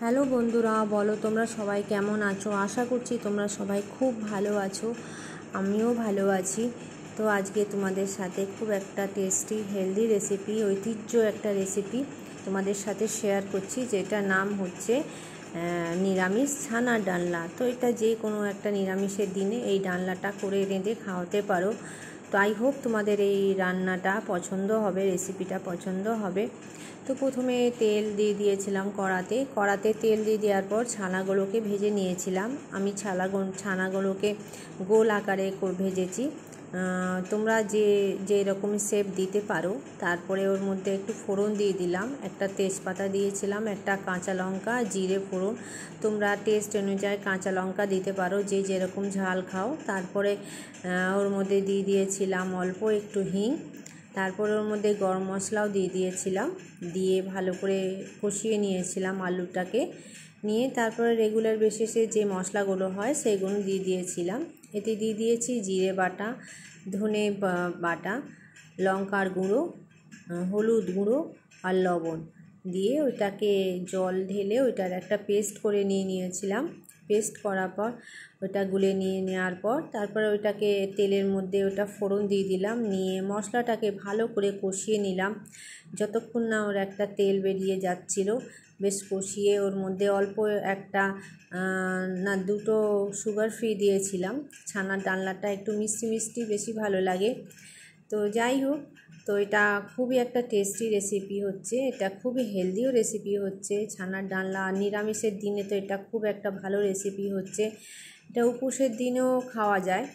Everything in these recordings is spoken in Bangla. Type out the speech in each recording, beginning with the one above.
হ্যালো বন্ধুরা, বলো তোমরা সবাই কেমন আছো? আশা করছি তোমরা সবাই খুব ভালো আছো। আমিও ভালো আছি। তো আজকে তোমাদের সাথে খুব একটা টেস্টি হেলদি রেসিপি, ঐতিহ্য একটা রেসিপি তোমাদের সাথে শেয়ার করছি, যেটার নাম হচ্ছে নিরামিষ ছানার ডালনা। তো এটা যে কোনো একটা নিরামিষের দিনে এই ডালনাটা করে রেঁধে খাওয়াতে পারো। তো আই হোপ তোমাদের এই রান্নাটা পছন্দ হবে, রেসিপিটা পছন্দ হবে। তো প্রথমে তেল দিয়ে দিয়েছিলাম কড়াতে তেল দিয়ে দেওয়ার পর ছানাগুলোকে ভেজে নিয়েছিলাম। আমি ছানাগুলোকে গোল আকারে ভেজেছি। তোমরা যে রকম শেপ দিতে পারো। তারপরে ওর মধ্যে একটু ফোড়ন দিয়ে দিলাম, একটা তেজপাতা দিয়েছিলাম, একটা কাঁচা লঙ্কা, জিরে ফোড়ন। তোমরা টেস্ট অনুযায়ী কাঁচা লঙ্কা দিতে পারো, যে যেরকম ঝাল খাও। তারপরে ওর মধ্যে দিয়ে দিয়েছিলাম অল্প একটু হিং। তারপর ওর মধ্যে গরম মশলাও দিয়ে দিয়েছিলাম, দিয়ে ভালো করে কষিয়ে নিয়েছিলাম আলুটাকে নিয়ে। তারপরে রেগুলার বেসিসে যে মশলাগুলো হয় সেগুলো দিয়ে দিয়েছিলাম। এতে দিয়ে দিয়েছি জিরে বাটা, ধনে বাটা, লঙ্কার গুঁড়ো, হলুদ গুঁড়ো আর লবণ দিয়ে ওইটাকে জল ঢেলে ওইটার একটা পেস্ট করে নিয়েছিলাম। পেস্ট করার পর ওটা গুলে নেওয়ার পর তারপরে ওইটাকে তেলের মধ্যে ওটা ফোড়ন দিয়ে দিলাম, নিয়ে মশলাটাকে ভালো করে কষিয়ে নিলাম যতক্ষণ না ওর একটা তেল বেরিয়ে যাচ্ছিল। বেশ কষিয়ে ওর মধ্যে অল্প একটা না দুটো সুগার ফ্রি দিয়েছিলাম। ছানার ডালনাটা একটু মিষ্টি মিষ্টি বেশি ভালো লাগে। তো যাই হোক, তো এটা খুবই একটা টেস্টি রেসিপি হচ্ছে, এটা খুবই হেলদিও রেসিপি হচ্ছে ছানার ডালনা। নিরামিষের দিনে তো এটা খুব একটা ভালো রেসিপি হচ্ছে। এটা উপোসের দিনেও খাওয়া যায়।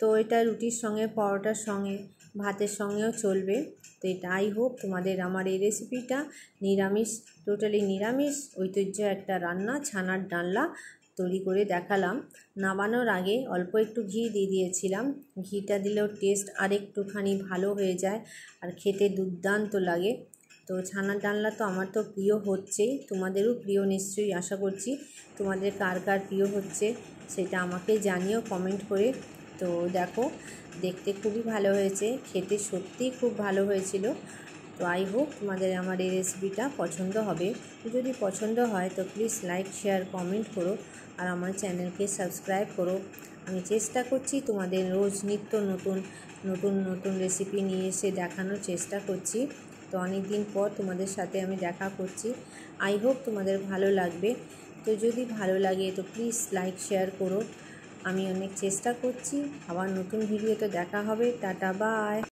তো এটা রুটির সঙ্গে, পরোটার সঙ্গে, ভাতের সঙ্গেও চলবে। তো এটা আই হোপ তোমাদের আমার এই রেসিপিটা নিরামিষ, টোটালি নিরামিষ ঐতিহ্য একটা রান্না ছানার ডালনা তৈরি করে দেখালাম। নামানোর আগে অল্প একটু ঘি দিয়ে দিয়েছিলাম। ঘিটা দিলেও টেস্ট আরেকটুখানি ভালো হয়ে যায় আর খেতে দুর্দান্ত লাগে। তো ছানার ডালনা তো আমার তো প্রিয় হচ্ছেই, তোমাদেরও প্রিয় নিশ্চয়ই আশা করছি। তোমাদের কার কার প্রিয় হচ্ছে সেটা আমাকে জানিও কমেন্ট করে। তো দেখো, দেখতে খুবই ভালো হয়েছে, খেতে সত্যিই খুব ভালো হয়েছিল। তো আই হোপ তোমাদের আমার এই রেসিপিটা পছন্দ হবে। যদি পছন্দ হয় তো প্লিজ লাইক, শেয়ার, কমেন্ট করো আর আমার চ্যানেলকে সাবস্ক্রাইব করো। আমি চেষ্টা করছি তোমাদের রোজ নিত্য নতুন নতুন নতুন রেসিপি নিয়ে এসে দেখানোর চেষ্টা করছি। তো অনেক দিন পর তোমাদের সাথে আমি দেখা করছি। আই হোপ তোমাদের ভালো লাগবে। তো যদি ভালো লাগে তো প্লিজ লাইক, শেয়ার করো। আমি অনেক চেষ্টা করছি। আবার নতুন ভিডিওতে দেখা হবে। Tata, by.